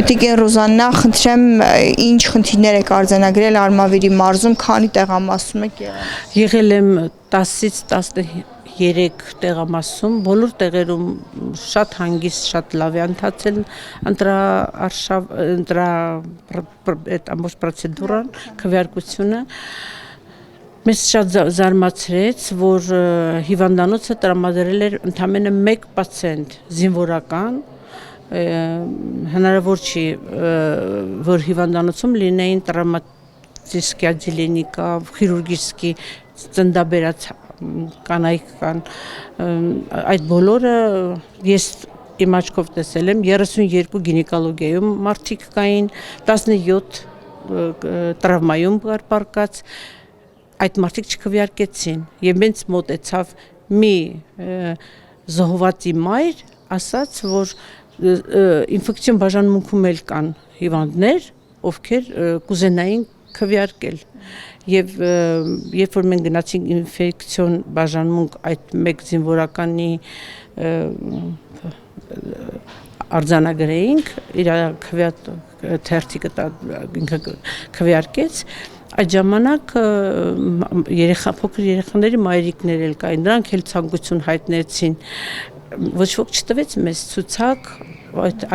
Տիկին Ռուզաննա, խնդրեմ, ինչ խնդիրներ եք արձանագրել Արմավիրի մարզում, քանի տեղամասում եք եղել։ Եղել եմ 10-ից 13 տեղամասում, բոլոր տեղերում շատ հանգիստ, շատ լավ է ընթացել այդ ամբողջ պրոցեդուրան, քվեարկությունը։ Մեզ շատ զարմացրեց, որ հիվանդանոցը տրամադրել էր ընդամենը 1 պացիենտ զինվորական, հնարավոր չի, որ հիվանդանոցում լինեին տրավմատические отделения, խիրուրգիչսկի ծննդաբերած կանայք կան, այդ բոլորը ես իմ աչքով տեսել եմ, 32 գինեկոլոգիայում մարդիկ կային, 17 տրավմայում պարկած, այդ մարդիկ չքվեարկեցին, եւ մենք մոտեցավ մի զոհվածի մայր, ասաց, որ ինֆեկցիոն բաժանմունքում էլ կան հիվանդներ, ովքեր կուզենային քվեարկել, եւ երբ որ մենք գնացինք ինֆեկցիոն բաժանմունք այդ մեկ զինվորականի արձանագրեինք, իր թերթիկը ինքը քվեարկեց, այդ ժամանակ փոքր երեխաների մայրիկներ էլ կային, նրանք էլ ցանկություն հայտնեցին, ոչ ոք չտվեց մեզ ցուցակ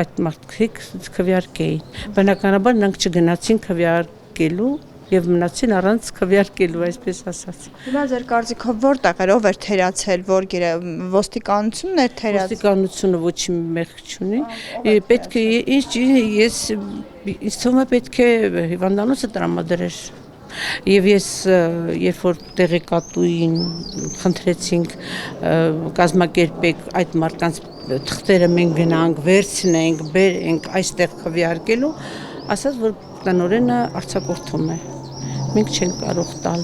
այդ մարդիկ քվեարկեին, բնականաբար նրանք չգնացին քվեարկելու եւ մնացին առանց քվեարկելու, այսպես ասած։ Հիմա ձեր կարծիքով որտեղ ով էր թերացել, որ ոստիկանությունն էր թերացել։ Ոստիկանությունը ոչինչ մեղք չունի, պետք է ինձ թվում է պետք է հիվանդանոցը տրամադրեր։ Եվ ես երբ որ տեղեկատուին խնդրեցինք կազմակերպեք այդ մարդկանց թղթերը մենք գնանք, վերցնենք, բերենք այստեղ քվեարկելու, ասաց որ տնօրենը արձակուրդում է։ Մենք չենք կարող տալ։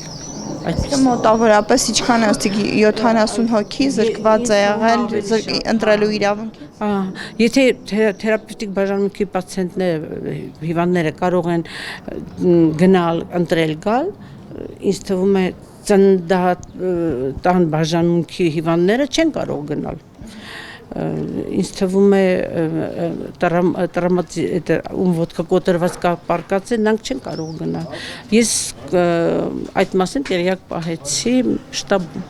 Այսինքն մոտավորապես ինչքան է ասիկ 70 հոգի զրկված է եղել ընտրելու իրավունքից։ Եթե թերապևտիկ բաժանմունքի պացիենտները, հիվանդները կարող են գնալ ընտրել գալ, ինձ թվում է ծննդատան բաժանմունքի հիվանդները չեն կարող գնալ։ Ինձ թվում է ում ոտքը կոտրված պարկած է, նրանք չեն կարող գնալ։ Ես այդ մասին տեղյակ պահեցի շտաբում։